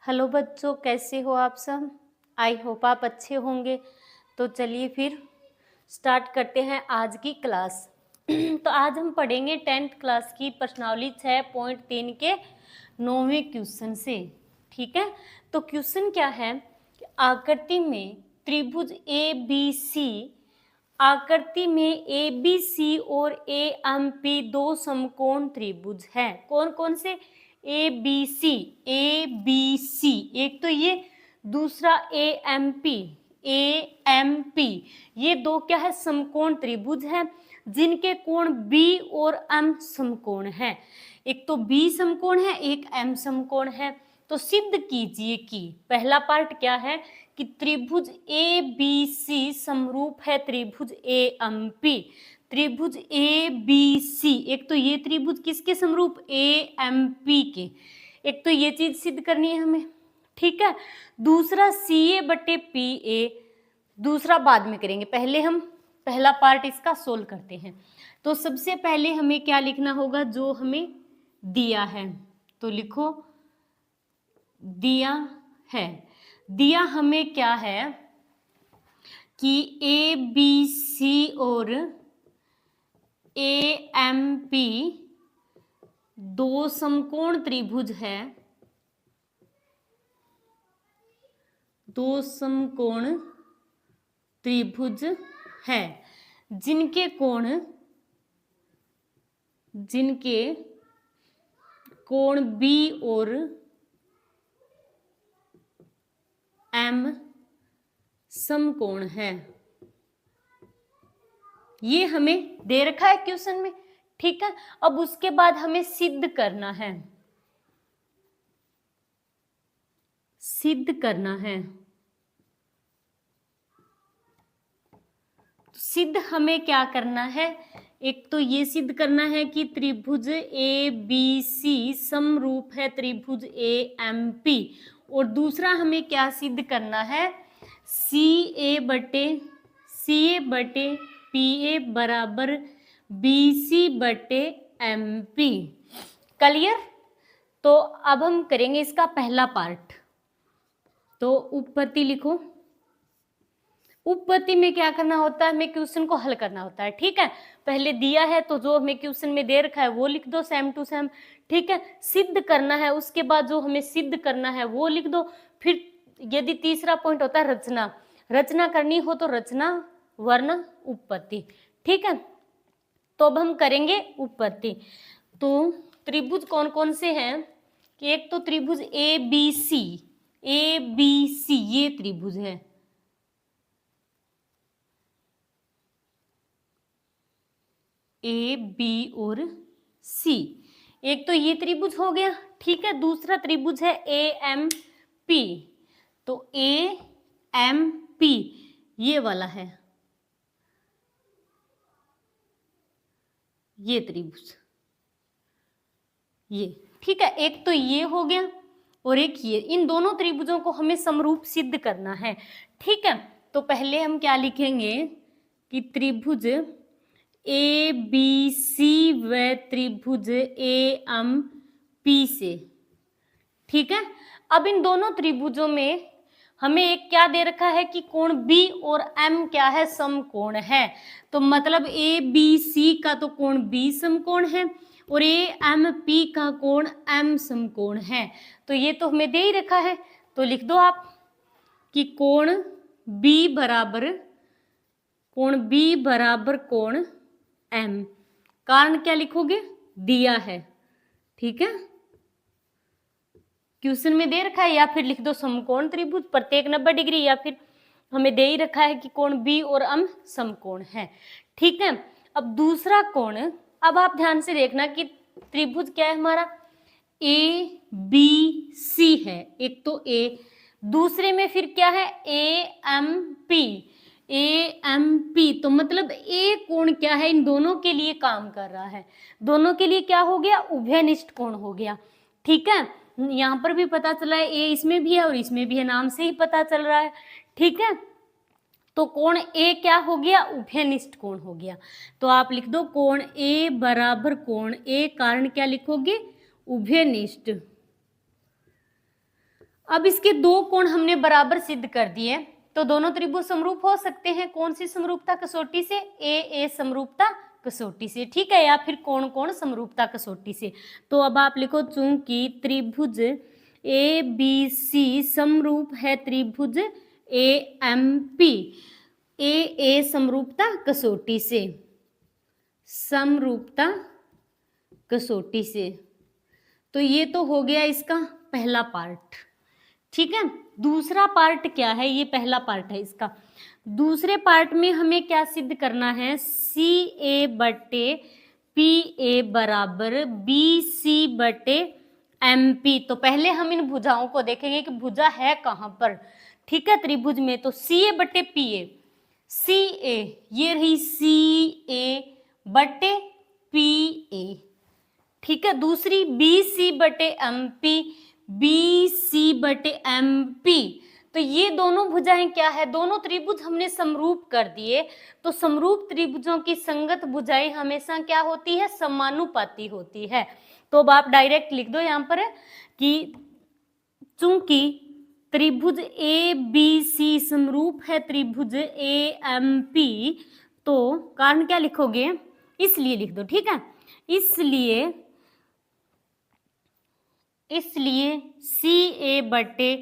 Hello बच्चों, कैसे हो आप सब। आई होप आप अच्छे होंगे। तो चलिए फिर स्टार्ट करते हैं आज की क्लास। तो आज हम पढ़ेंगे 10th क्लास की प्रश्नावली 6.3 के 9वें क्वेश्चन से। ठीक है, तो क्वेश्चन क्या है कि आकृति में त्रिभुज आकृति में ABC और AMP दो समकोण त्रिभुज हैं। कौन कौन से? ABC, एक तो ये, दूसरा AMP, ये दो क्या है? समकोण त्रिभुज हैं जिनके कोण B और M समकोण हैं। एक तो B समकोण है, एक M समकोण है। तो सिद्ध कीजिए कि पहला पार्ट क्या है कि त्रिभुज ABC समरूप है त्रिभुज AMP। त्रिभुज ABC, एक तो ये त्रिभुज किसके समरूप? AMP के। एक तो ये चीज सिद्ध करनी है हमें। ठीक है, दूसरा CA बटे PA, दूसरा बाद में करेंगे, पहले हम पहला पार्ट इसका सोल्व करते हैं। तो सबसे पहले हमें क्या लिखना होगा? जो हमें दिया है तो लिखो, दिया है। दिया हमें क्या है कि ABC और AMP दो समकोण त्रिभुज है, दो समकोण त्रिभुज है जिनके कोण B और M समकोण है। ये हमें दे रखा है क्वेश्चन में। ठीक है, अब उसके बाद हमें सिद्ध करना है, सिद्ध हमें क्या करना है? एक तो ये सिद्ध करना है कि त्रिभुज ABC समरूप है त्रिभुज AMP, और दूसरा हमें क्या सिद्ध करना है? CA बटे PA बराबर BC बटे MP। क्लियर? तो अब हम करेंगे इसका पहला पार्ट। तो उपपत्ति लिखो। उपपत्ति में क्या करना होता है? हमें क्वेश्चन को हल करना होता है। ठीक है, पहले दिया है तो जो हमें क्वेश्चन में दे रखा है वो लिख दो सेम टू सेम। ठीक है, सिद्ध करना है, उसके बाद जो हमें सिद्ध करना है वो लिख दो। फिर यदि तीसरा पॉइंट होता है रचना करनी हो तो रचना, वरना उपपत्ति। ठीक है, तो अब हम करेंगे उपपत्ति। तो त्रिभुज कौन कौन से हैं कि एक तो त्रिभुज ABC, ये त्रिभुज है। AB और C, एक तो ये त्रिभुज हो गया। ठीक है, दूसरा त्रिभुज है AMP। तो AMP ये वाला है, ये त्रिभुज, ये। ठीक है, एक तो ये हो गया और एक ये। इन दोनों त्रिभुजों को हमें समरूप सिद्ध करना है। ठीक है, तो पहले हम क्या लिखेंगे कि त्रिभुज ABC व त्रिभुज AMP से। ठीक है, अब इन दोनों त्रिभुजों में हमें एक क्या दे रखा है कि कोण B और M क्या है? समकोण है। तो मतलब ABC का तो कोण B समकोण है और AMP का कोण M समकोण है। तो ये तो हमें दे ही रखा है, तो लिख दो आप कि कोण B बराबर कोण M। कारण क्या लिखोगे? दिया है। ठीक है, क्वेश्चन में दे रखा है, या फिर लिख दो समकोण त्रिभुज प्रत्येक 90 डिग्री, या फिर हमें दे ही रखा है कि कोण B और M समकोण है। ठीक है, अब दूसरा कोण, अब आप ध्यान से देखना कि त्रिभुज क्या है हमारा? ABC है, एक तो A, दूसरे में फिर क्या है? AMP। तो मतलब A कोण क्या है? इन दोनों के लिए काम कर रहा है। दोनों के लिए क्या हो गया? उभयनिष्ठ कोण हो गया। ठीक है, यहाँ पर भी पता चला है A इसमें भी है और इसमें भी है, नाम से ही पता चल रहा है। ठीक है, तो कोण A क्या हो गया? उभयनिष्ठ कोण हो गया। तो आप लिख दो कोण A बराबर कोण A, कारण क्या लिखोगे? उभयनिष्ठ। अब इसके दो कोण हमने बराबर सिद्ध कर दिए, तो दोनों त्रिभुज समरूप हो सकते हैं। कौन सी समरूपता कसौटी से? ए समरूपता कसौटी से, ठीक है, या फिर कौन कौन समरूपता कसौटी से। तो अब आप लिखो, चूंकि त्रिभुज ए बी सी समरूप है त्रिभुज ए एम पी, ए समरूपता कसौटी से, समरूपता कसौटी से। तो ये तो हो गया इसका पहला पार्ट, ठीक है। दूसरा पार्ट क्या है? ये पहला पार्ट है इसका। दूसरे पार्ट में हमें क्या सिद्ध करना है? सी ए बटे पी ए बराबर बी सी बटे एम पी। तो पहले हम इन भुजाओं को देखेंगे कि भुजा है कहां पर, ठीक है, त्रिभुज में। तो सी ए बटे पी ए, सी ए ये रही सी ए बटे पी ए, ठीक है। दूसरी बी सी बटे एम पी, बी सी बटे एम पी। तो ये दोनों भुजाएं क्या है? दोनों त्रिभुज हमने समरूप कर दिए। तो समरूप त्रिभुजों की संगत भुजाएं हमेशा क्या होती है? समानुपाती होती है। तो अब आप डायरेक्ट लिख दो यहां पर कि चूंकि त्रिभुज ए बी सी समरूप है त्रिभुज ए एम पी, तो कारण क्या लिखोगे? इसलिए लिख दो, ठीक है। इसलिए सी ए बटे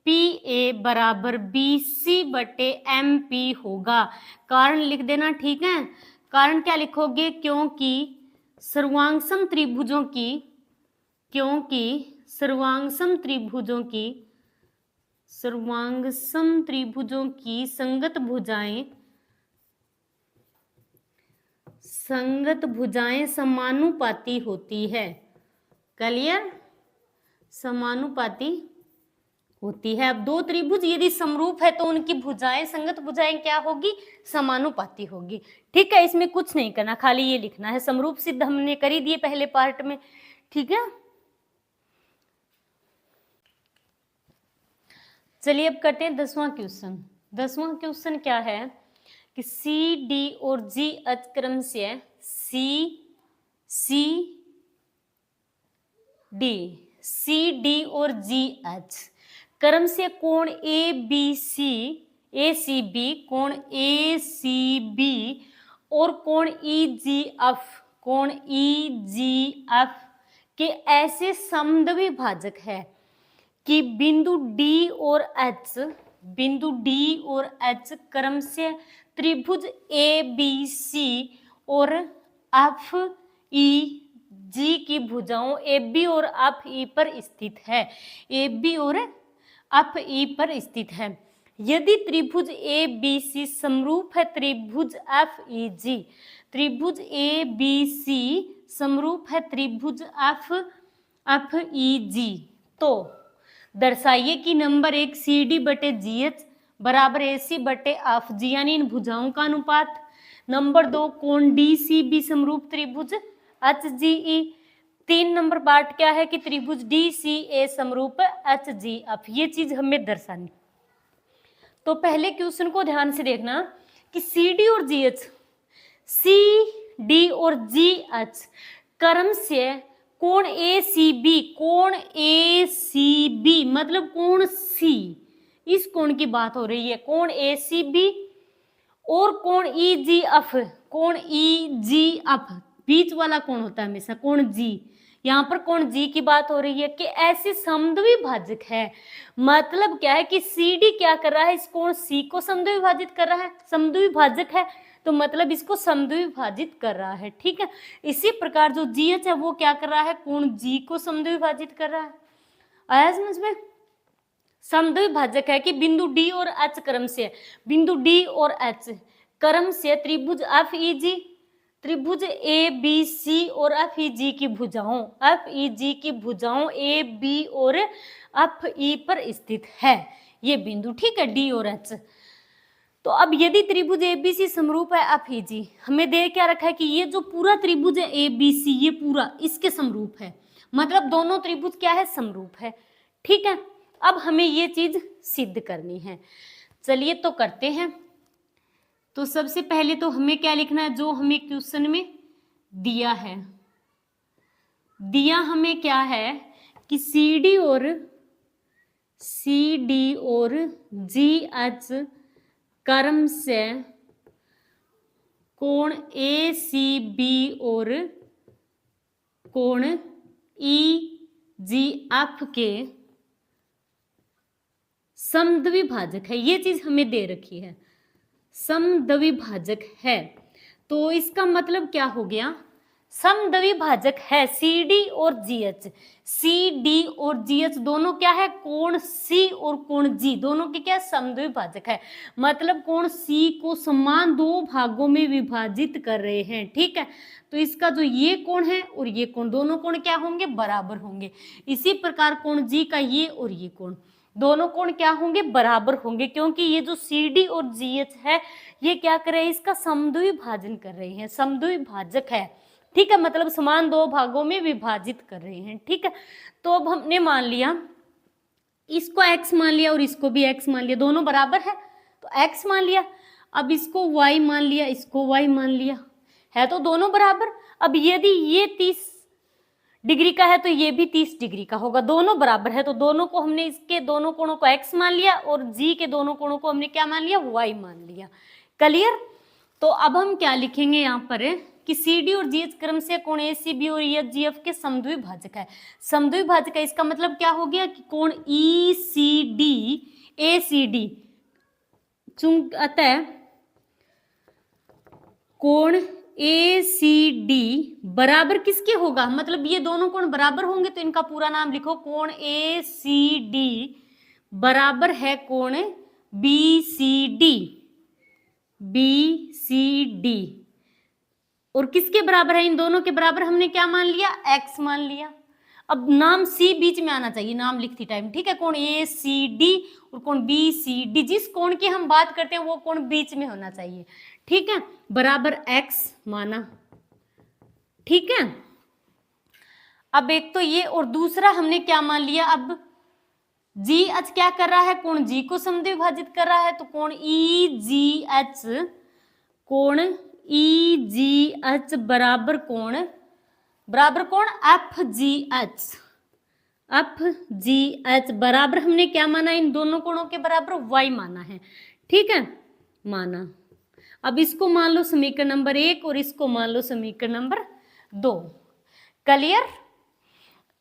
पी ए बराबर बी सी बटे एम पी होगा। कारण लिख देना, ठीक है। कारण क्या लिखोगे? क्योंकि सर्वांगसम त्रिभुजों की संगत भुजाएं समानुपाती होती है। क्लियर? समानुपाती होती है। अब दो त्रिभुज यदि समरूप है तो उनकी भुजाएं, संगत भुजाएं क्या होगी? समानुपाती होगी, ठीक है। इसमें कुछ नहीं करना, खाली ये लिखना है। समरूप सिद्ध हमने कर ही दिए पहले पार्ट में, ठीक है। चलिए अब करते हैं 10वां क्वेश्चन। 10वां क्वेश्चन क्या है कि सी डी और जी अच क्रम से सी डी और जी एच क्रम से कोण ए सी बी, कोण ए सी बी और कोण ई जी एफ के ऐसे समद्वि भाजक है कि बिंदु डी और एच क्रम से त्रिभुज ए बी सी और एफ ई जी की भुजाओं ए बी और एफ ई पर स्थित है। यदि त्रिभुज ए बी सी समरूप है त्रिभुज एफ ई जी, तो दर्शाइए कि नंबर 1 सी डी बटे जी एच बराबर ए सी बटे एफ जी, यानी इन भुजाओं का अनुपात। नंबर 2 कोण डी सी बी समरूप त्रिभुज एच जी ई। 3 नंबर पार्ट क्या है कि त्रिभुज डी सी ए समरूप एच जी एफ। ये चीज हमें दर्शानी। तो पहले क्वेश्चन को ध्यान से देखना कि सी डी और जी एच क्रम से कोण ए सी बी मतलब कोण सी, इस कोण की बात हो रही है, कोण ए सी बी और कोण ई जी एफ, बीच वाला कोण होता है हमेशा कोण जी। यहाँ पर कोण जी की बात हो रही है कि ऐसे समद्वि भाजक है। मतलब क्या है कि सी डी क्या कर रहा है? इस कोण सी को समद्वि भाजित कर रहा है, समद्वि भाजक है तो मतलब इसको समद्वि भाजित कर रहा है, ठीक है। इसी प्रकार जो जी एच है वो क्या कर रहा है? कोण जी को समद्वि भाजित कर रहा है। आया समझ में? समद्वि भाजक है कि बिंदु डी और एच क्रम से त्रिभुज एफ ई जी, त्रिभुज ए बी सी और एफ ई जी की भुजाओं ए बी और एफ ई पर स्थित है ये बिंदु, ठीक है, डी और एच। तो अब यदि त्रिभुज ए बी सी समरूप है एफ ई जी, हमें दे क्या रखा है कि ये जो पूरा त्रिभुज है ए बी सी ये पूरा इसके समरूप है, मतलब दोनों त्रिभुज क्या है? समरूप है, ठीक है। अब हमें ये चीज सिद्ध करनी है। चलिए तो करते हैं। तो सबसे पहले तो हमें क्या लिखना है? जो हमें क्वेश्चन में दिया है, हमें क्या है कि सी डी और सी डी और जी एच कर्म से कोण ए सी बी और कोण ई जी एफ के समद्विभाजक है। ये चीज हमें दे रखी है, समद्विभाजक है। तो इसका मतलब क्या हो गया, समद्विभाजक है सी डी और जी एच। सी डी और जी एच दोनों क्या है, कोण सी और कोण जी दोनों के क्या समद्विभाजक है। मतलब कोण सी को समान दो भागों में विभाजित कर रहे हैं। ठीक है, तो इसका जो ये कोण है और ये कोण, दोनों कोण क्या होंगे, बराबर होंगे। इसी प्रकार कोण जी का ये और ये कोण, दोनों कोण क्या होंगे, बराबर होंगे, क्योंकि ये जो सी डी और जी एच है ये क्या कर रहे हैं, इसका समद्विभाजन कर रहे हैं, समद्विभाजक है। ठीक है, मतलब समान दो भागों में विभाजित कर रहे हैं। ठीक है, तो अब हमने मान लिया, इसको x मान लिया और इसको भी x मान लिया, दोनों बराबर है तो x मान लिया। अब इसको y मान लिया, इसको y मान लिया, है तो दोनों बराबर। अब यदि ये 30 डिग्री का है तो ये भी 30 डिग्री का होगा, दोनों बराबर है तो दोनों को हमने, इसके दोनों कोणों को x मान लिया और g के दोनों कोणों को हमने क्या मान लिया, y मान लिया। क्लियर। तो अब हम क्या लिखेंगे यहाँ पर कि सी डी और जी एच क्रम से कोण ए सी बी और ई एच जी एफ के समद्विभाजक है। समद्विभाजक है, इसका मतलब क्या हो गया कि कोण ई C D A C D, अतः कोण ए सी डी बराबर किसके होगा, मतलब ये दोनों कोण बराबर होंगे तो इनका पूरा नाम लिखो, कोण ए सी डी बराबर है कोण B C D, B C D. और किसके बराबर है, इन दोनों के बराबर हमने क्या मान लिया, x मान लिया। अब नाम c बीच में आना चाहिए नाम लिखती टाइम। ठीक है, कोण ए सी डी और कोण बी सी डी, जिस कोण की हम बात करते हैं वो कोण बीच में होना चाहिए। ठीक है, बराबर x माना। ठीक है, अब एक तो ये और दूसरा हमने क्या मान लिया, अब जी एच क्या कर रहा है, कोण जी को समद्विभाजित कर रहा है, तो कोण ई जी एच, कोण ई जी एच बराबर कोण F G H, F G H बराबर हमने क्या माना, इन दोनों कोणों के बराबर y माना है। ठीक है, माना। अब इसको मान लो समीकरण नंबर 1 और इसको मान लो समीकरण नंबर 2। क्लियर।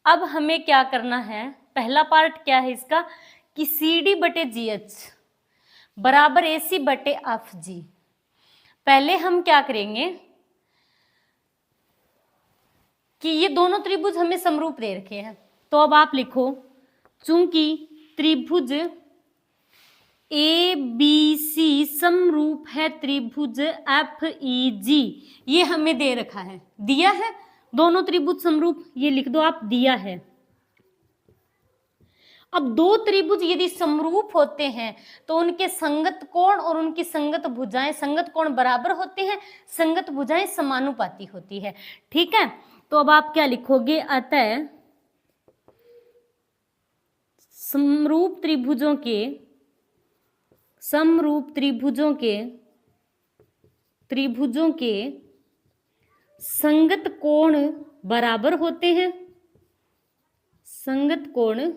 अब हमें क्या करना है, पहला पार्ट क्या है इसका कि सी डी बटे जी एच बराबर ए सी बटे एफ जी। पहले हम क्या करेंगे कि ये दोनों त्रिभुज हमें समरूप दे रखे हैं, तो अब आप लिखो, चूंकि त्रिभुज ए बी सी समरूप है त्रिभुज एफ ई जी, ये हमें दे रखा है, दिया है दोनों त्रिभुज समरूप, ये लिख दो आप, दिया है। अब दो त्रिभुज यदि समरूप होते हैं तो उनके संगत कोण और उनकी संगत भुजाएं, संगत कोण बराबर होते हैं, संगत भुजाएं समानुपाती होती है। ठीक है, तो अब आप क्या लिखोगे, अतः समरूप त्रिभुजों के संगत कोण बराबर होते हैं, संगत कोण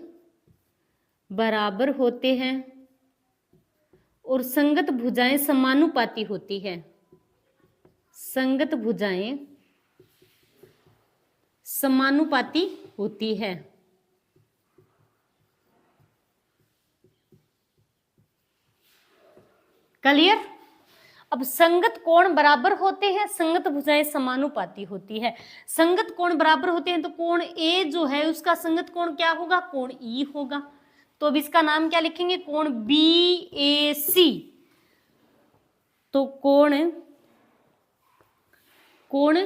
बराबर होते हैं और संगत भुजाएं समानुपाती होती है, संगत भुजाएं समानुपाती होती है। क्लियर। अब संगत कोण बराबर होते हैं, संगत भुजाएं समानुपाती होती है। संगत कोण बराबर होते हैं तो कोण ए जो है उसका संगत कोण क्या होगा, कोण ई होगा। तो अब इसका नाम क्या लिखेंगे, कोण बी ए सी। तो कोण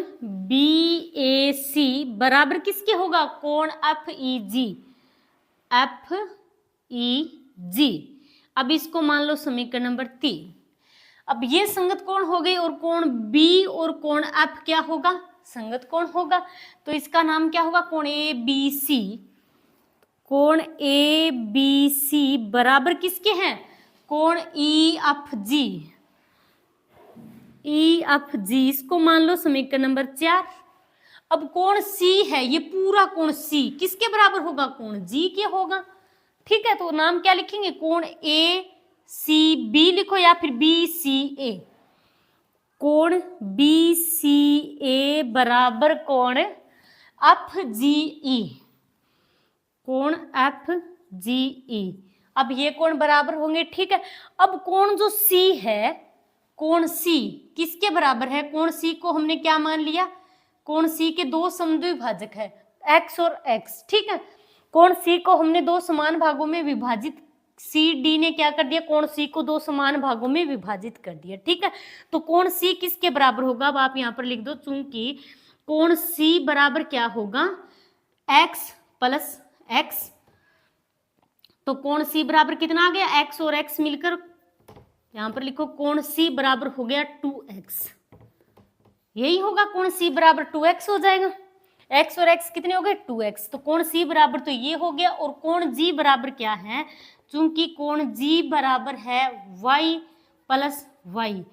बी ए सी बराबर किसके होगा, कोण एफ ई जी, एफ ई जी। अब इसको मान लो समीकरण नंबर 3। अब ये संगत कोण हो गई और कोण बी और कोण एफ क्या होगा, संगत कोण होगा, तो इसका नाम क्या होगा, कोण ए बी सी। कोण ए बी सी बराबर किसके हैं, कोण E F G, E F G. इसको मान लो समीकरण नंबर 4। अब कोण सी है, ये पूरा कोण सी किसके बराबर होगा, कोण जी के होगा। ठीक है, तो नाम क्या लिखेंगे, कोण ए सी बी लिखो या फिर बी सी ए। कोण बी सी ए बराबर कोण एफ जी ई, कोण एफ जी ई। अब ये कोण बराबर होंगे, ठीक है। अब कोण जो सी है, कोण सी किसके बराबर है, कोण सी को हमने क्या मान लिया, कोण सी के दो समद्विभाजक है x और x, ठीक है। कोण सी को हमने दो समान भागों में विभाजित, सी डी ने क्या कर दिया, कोण सी को दो समान भागों में विभाजित कर दिया, ठीक है। तो कोण सी किसके बराबर होगा, अब आप यहां पर लिख दो, चूंकि कोण सी बराबर क्या होगा, x प्लस x। तो कोण सी बराबर कितना आ गया, x और x मिलकर, यहां पर लिखो कोण सी बराबर हो गया 2x, यही होगा, कोण सी बराबर 2x हो जाएगा। x और x कितने हो गए, 2x। तो कोण सी बराबर तो ये हो गया, और कोण जी बराबर क्या है, चूंकि कोण जी बराबर है y प्लस y,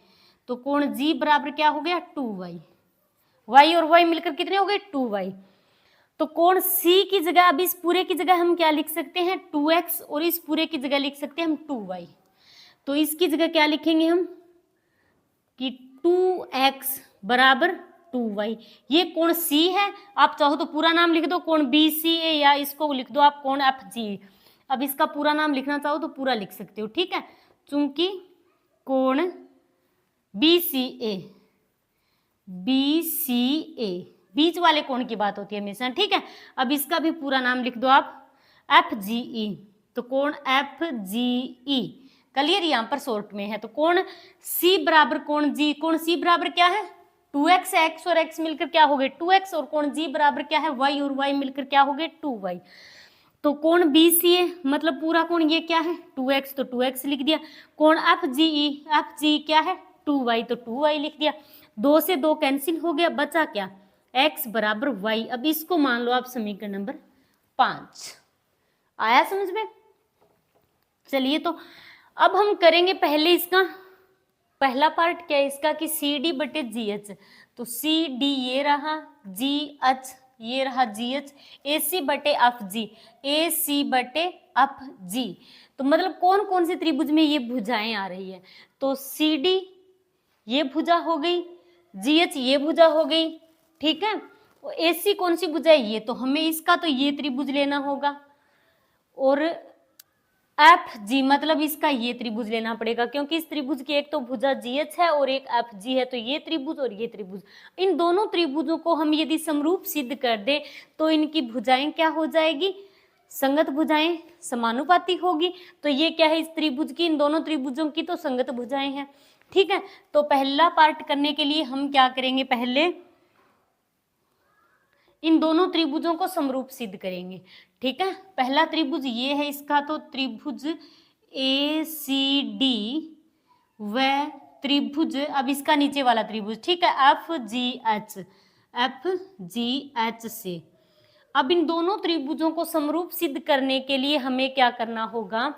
तो कोण जी बराबर क्या हो गया 2y, y और y मिलकर कितने हो गए 2y। तो कोण C की जगह, अब इस पूरे की जगह हम क्या लिख सकते हैं 2x, और इस पूरे की जगह लिख सकते हैं हम 2y। तो इसकी जगह क्या लिखेंगे हम कि 2x बराबर 2y। ये कोण C है, आप चाहो तो पूरा नाम लिख दो कोण BCA, या इसको लिख दो आप कोण FG। अब इसका पूरा नाम लिखना चाहो तो पूरा लिख सकते हो, ठीक है। चूंकि कोण BCA, BCA बीच वाले कोण की बात होती है हमेशा, ठीक है। अब इसका भी पूरा नाम लिख दो आप FGE, तो कोण FGE क्लियर, यहां पर शॉर्ट में है। तो कोण C बराबर कोण G, कोण C बराबर क्या है 2x, x और x मिलकर क्या हो गए 2x, और कोण G बराबर क्या है y और y मिलकर क्या हो गए 2y। तो कोण BCA मतलब पूरा कोण ये क्या है 2x, तो 2x लिख दिया। कोण FGE, FG क्या है 2y, तो 2y लिख दिया। 2 से 2 कैंसिल हो गया, बचा क्या x बराबर y। अब इसको मान लो आप समीकरण नंबर 5। आया समझ में। चलिए, तो अब हम करेंगे पहले इसका पहला पार्ट क्या है इसका कि सी डी बटे जी एच। तो सी डी ये रहा, जी एच ये रहा, जी एच, ए सी बटे एफ जी, ए सी बटे एफ जी। तो मतलब कौन कौन से त्रिभुज में ये भुजाएं आ रही है, तो सी डी ये भुजा हो गई, जी एच ये भुजा हो गई, ठीक है। ए सी कौन सी भुजा है ये, तो हमें इसका तो ये त्रिभुज लेना होगा, और एफ जी मतलब इसका ये त्रिभुज लेना पड़ेगा, क्योंकि इस त्रिभुज की एक तो भुजा जी एच है और एक एफ जी है। तो ये त्रिभुज और ये त्रिभुज, इन दोनों त्रिभुजों को हम यदि समरूप सिद्ध कर दे तो इनकी भुजाएं क्या हो जाएगी, संगत भुजाएं समानुपाती होगी। तो ये क्या है इस त्रिभुज की, इन दोनों त्रिभुजों की तो संगत भुजाएं हैं, ठीक है। तो पहला पार्ट करने के लिए हम क्या करेंगे, पहले इन दोनों त्रिभुजों को समरूप सिद्ध करेंगे, ठीक है। पहला त्रिभुज ये है इसका, तो त्रिभुज ए सी डी व त्रिभुज, अब इसका नीचे वाला त्रिभुज, ठीक है, F G H, F G H से। अब इन दोनों त्रिभुजों को समरूप सिद्ध करने के लिए हमें क्या करना होगा,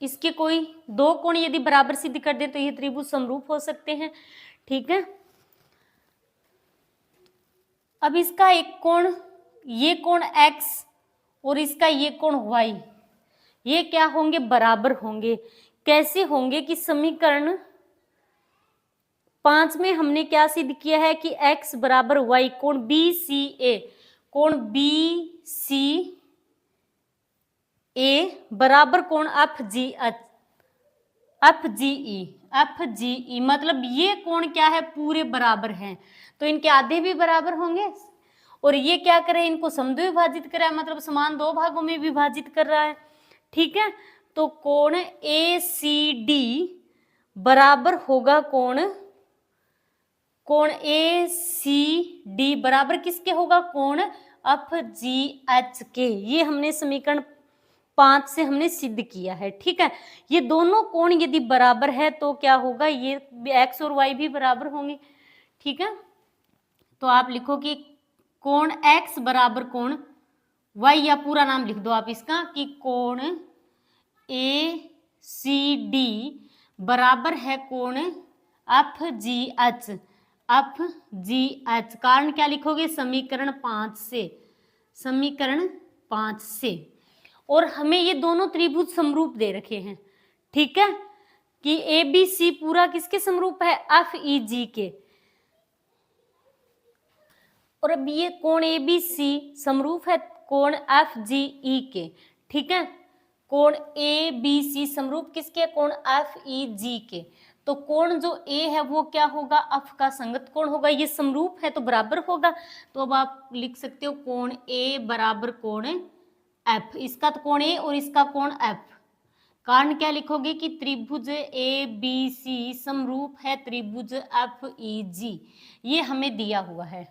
इसके कोई दो कोण यदि बराबर सिद्ध कर दे तो ये त्रिभुज समरूप हो सकते हैं, ठीक है। अब इसका एक कोण, ये कोण x और इसका ये कोण y, ये क्या होंगे, बराबर होंगे। कैसे होंगे कि समीकरण 5 में हमने क्या सिद्ध किया है कि x बराबर y, कोण BCA, कोण BCA बराबर कोण FGE मतलब ये कोण क्या है, पूरे बराबर हैं, तो इनके आधे भी बराबर होंगे। और ये क्या करे, इनको समद्विभाजित कर रहा है, मतलब समान दो भागों में विभाजित कर रहा है, ठीक है। तो कोण ACD बराबर होगा कोण ACD बराबर किसके होगा, कोण FGH के। ये हमने समीकरण 5 से हमने सिद्ध किया है, ठीक है। ये दोनों कोण यदि बराबर है तो क्या होगा, ये x और y भी बराबर होंगे, ठीक है। तो आप लिखो कि कोण x बराबर कोण y, या पूरा नाम लिख दो आप इसका कि कोण ACD बराबर है कोण FGH, कारण क्या लिखोगे, समीकरण 5 से, समीकरण 5 से। और हमें ये दोनों त्रिभुज समरूप दे रखे हैं, ठीक है, कि ए बी सी पूरा किसके समरूप है, एफ ई जी के। और अब ये कोण ए बी सी समरूप है कोण एफ जी ई के, ठीक है, कोण ए बी सी समरूप किसके, कोण एफ ई जी के। तो कोण जो ए है वो क्या होगा, एफ का संगत कोण होगा, ये समरूप है तो बराबर होगा। तो अब आप लिख सकते हो कोण ए बराबर कोण एफ, इसका तो कोण ए और इसका कोण एफ। कारण क्या लिखोगे कि त्रिभुज ए बी सी समरूप है त्रिभुज एफ ई जी, ये हमें दिया हुआ है,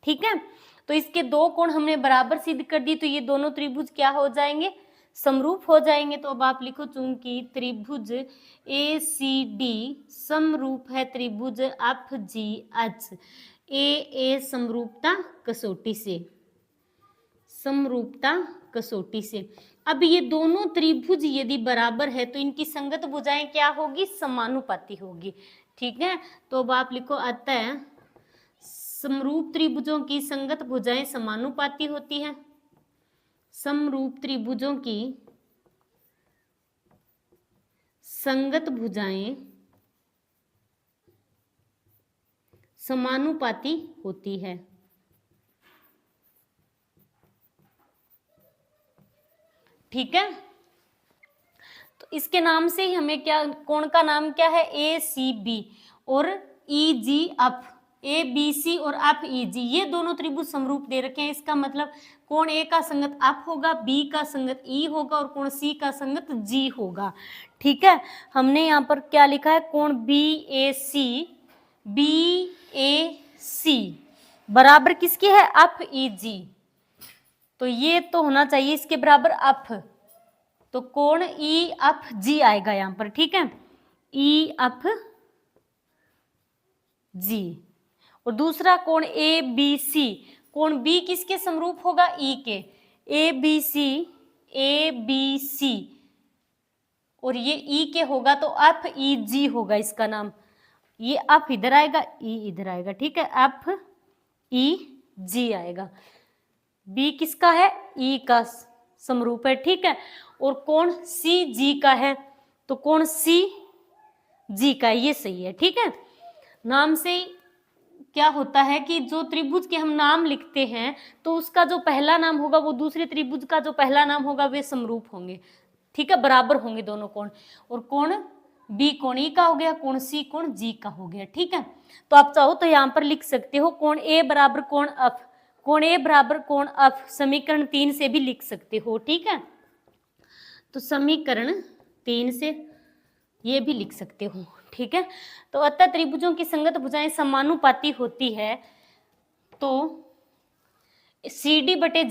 ठीक है। तो इसके दो कोण हमने बराबर सिद्ध कर दी, तो ये दोनों त्रिभुज क्या हो जाएंगे, समरूप हो जाएंगे। तो अब आप लिखो चूंकि त्रिभुज ए सी डी समरूप है त्रिभुज एफ जी एच, ए समरूपता कसौटी से, समरूपता कसौटी से। अब ये दोनों त्रिभुज यदि बराबर है तो इनकी संगत भुजाएं क्या होगी, समानुपाती होगी, ठीक है। तो अब आप लिखो अतः समरूप त्रिभुजों की संगत भुजाएं समानुपाती होती है, समरूप त्रिभुजों की संगत भुजाएं समानुपाती होती है, ठीक है। तो इसके नाम से ही हमें क्या, कोण का नाम क्या है, ए सी बी और ई जी एफ, ए बी सी और एफ ई जी, ये दोनों त्रिभुज समरूप दे रखे हैं। इसका मतलब कोण ए का संगत एफ होगा, बी का संगत ई होगा और कोण सी का संगत जी होगा, ठीक है। हमने यहाँ पर क्या लिखा है, कोण बी ए सी बराबर किसकी है, एफ ई जी। तो ये तो होना चाहिए इसके बराबर एफ, तो कोण ई एफ जी आएगा यहां पर, ठीक है, ई एफ जी। और दूसरा कोण ए बी सी, कोण बी किसके समरूप होगा, ई के, ए बी सी और ये ई के होगा तो एफ ई जी होगा इसका नाम, ये एफ इधर आएगा, ई इधर आएगा, ठीक है, एफ ई जी आएगा। बी किसका है, ई का समरूप है, ठीक है। और कोण सी जी का है, तो कोण सी जी का, ये सही है, ठीक है। नाम से क्या होता है कि जो त्रिभुज के हम नाम लिखते हैं तो उसका जो पहला नाम होगा वो दूसरे त्रिभुज का जो पहला नाम होगा वे समरूप होंगे, ठीक है, बराबर होंगे दोनों कोण। और कोण बी कोण ई का हो गया, कोण सी कोण जी का हो गया, ठीक है। तो आप चाहो तो यहाँ पर लिख सकते हो कोण ए बराबर कोण एफ, कोण ए बराबर कोण एफ समीकरण 3 से भी लिख सकते हो, ठीक है। तो समीकरण 3 से ये भी लिख सकते हो, ठीक है। तो अतः त्रिभुजों की संगत भुजाएं समानुपाती होती है, तो सी डी बटे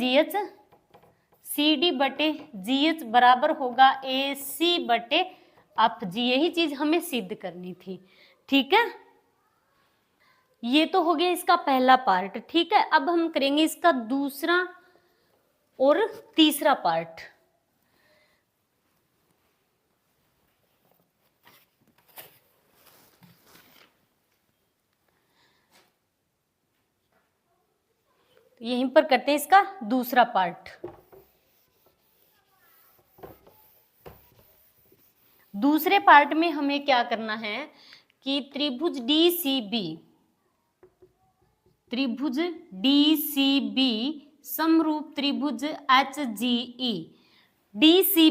जी एच बराबर होगा ए सी बटे एफ जी, यही चीज हमें सिद्ध करनी थी, ठीक है। ये तो हो गया इसका पहला पार्ट, ठीक है। अब हम करेंगे इसका दूसरा और तीसरा पार्ट। यहीं पर करते हैं इसका दूसरा पार्ट। दूसरे पार्ट में हमें क्या करना है कि त्रिभुज डी सी बी समरूप त्रिभुज एच जी ई, डी सी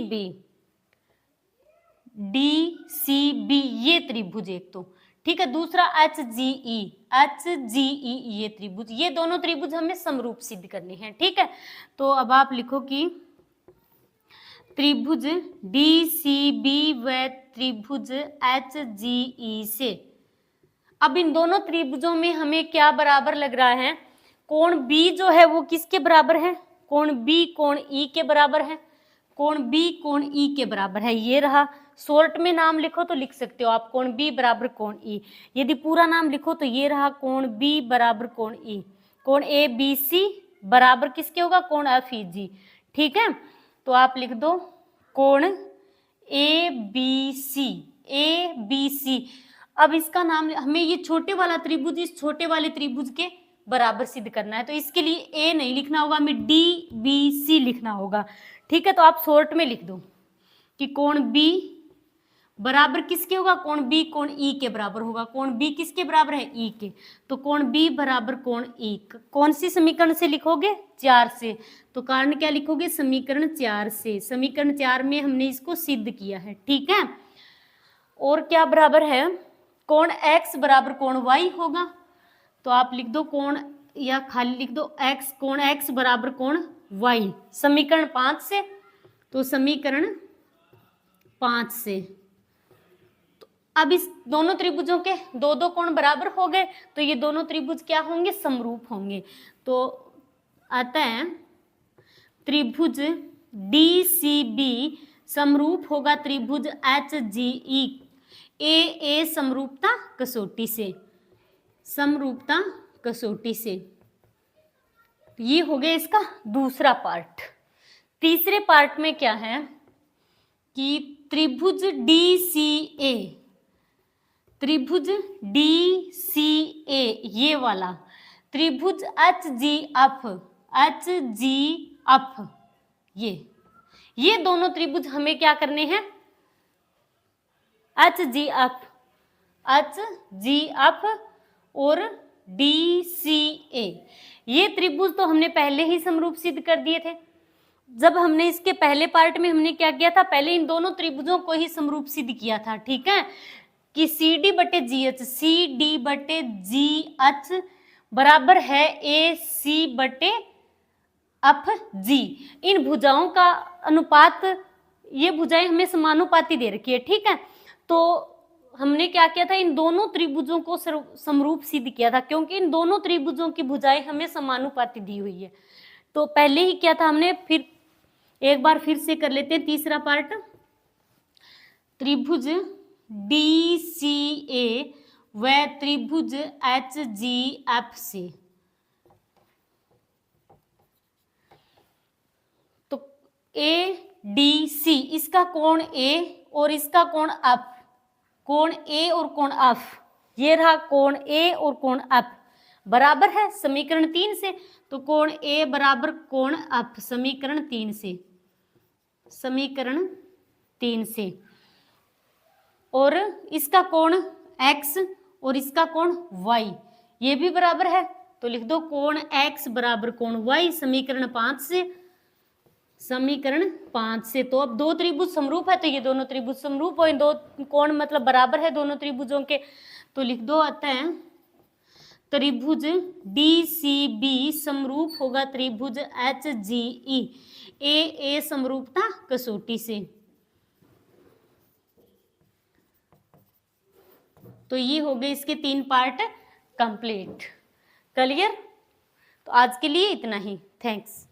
बी ये त्रिभुज एक तो, ठीक है, दूसरा एच जी ई ये त्रिभुज, ये दोनों त्रिभुज हमें समरूप सिद्ध करने हैं, ठीक है। तो अब आप लिखो कि त्रिभुज डी सी बी व त्रिभुज एच जी ई से, अब इन दोनों त्रिभुजों में हमें क्या बराबर लग रहा है, कोण बी जो है वो किसके बराबर है, कोण बी कोण ई के बराबर है, कोण बी कोण ई के बराबर है, ये रहा। शॉर्ट में नाम लिखो तो लिख सकते हो आप कोण बी बराबर कोण ई, यदि पूरा नाम लिखो तो ये रहा कोण बी बराबर कोण ई, कोण ए बी सी बराबर किसके होगा, कोण एफ ई जी, ठीक है। तो आप लिख दो कोण ए बी सी। अब इसका नाम, हमें ये छोटे वाला त्रिभुज इस छोटे वाले त्रिभुज के बराबर सिद्ध करना है, तो इसके लिए ए नहीं लिखना होगा, हमें डी बी सी लिखना होगा। ठीक है, तो आप शॉर्ट में लिख दो कि कोण बी बराबर किसके होगा, कोण बी कोण ई के बराबर होगा। कोण बी किसके बराबर है, ई के। तो कोण बी बराबर कोण ई कौन सी समीकरण से लिखोगे, 4 से। तो कारण क्या लिखोगे, समीकरण 4 से। समीकरण 4 में हमने इसको सिद्ध किया है। ठीक है, और क्या बराबर है, कोण x बराबर कोण y होगा। तो आप लिख दो कोण, या खाली लिख दो x, कोण x बराबर कोण y, समीकरण 5 से। तो समीकरण 5 से तो अब इस दोनों त्रिभुजों के दो दो कोण बराबर हो गए, तो ये दोनों त्रिभुज क्या होंगे, समरूप होंगे। तो आता है त्रिभुज DCB समरूप होगा त्रिभुज HGE ए समरूपता कसौटी से, समरूपता कसौटी से। ये हो गया इसका दूसरा पार्ट। तीसरे पार्ट में क्या है कि त्रिभुज DCA, त्रिभुज DCA ये वाला, त्रिभुज HGF, HGF, ये दोनों त्रिभुज हमें क्या करने हैं, HGF और DCA, ये त्रिभुज तो हमने पहले ही समरूप सिद्ध कर दिए थे। जब हमने इसके पहले पार्ट में हमने क्या किया था, पहले इन दोनों त्रिभुजों को ही समरूप सिद्ध किया था। ठीक है, कि CD बटे GH बराबर है AC बटे FG। इन भुजाओं का अनुपात, ये भुजाएं हमें समानुपाती दे रखी है। ठीक है, तो हमने क्या किया था, इन दोनों त्रिभुजों को समरूप सिद्ध किया था, क्योंकि इन दोनों त्रिभुजों की भुजाएं हमें समानुपाती दी हुई है। तो पहले ही किया था हमने, फिर एक बार फिर से कर लेते हैं तीसरा पार्ट। त्रिभुज DCA व त्रिभुज HGF से, तो ADC इसका कोण A और इसका कोण F, कोण A और कोण F, ये रहा कोण A और कोण F बराबर है समीकरण 3 से। तो कोण A बराबर कोण F समीकरण 3 से, समीकरण 3 से, और इसका कोण X और इसका कोण Y ये भी बराबर है। तो लिख दो कोण X बराबर कोण Y समीकरण 5 से, समीकरण 5 से। तो अब दो त्रिभुज समरूप है, तो ये दोनों त्रिभुज समरूप और इन दो कोण मतलब बराबर है दोनों त्रिभुजों के। तो लिख दो आता है त्रिभुज DCB समरूप होगा त्रिभुज HGE ए समरूपता कसौटी से। तो ये हो गए इसके 3 पार्ट कंप्लीट। क्लियर? तो आज के लिए इतना ही। थैंक्स।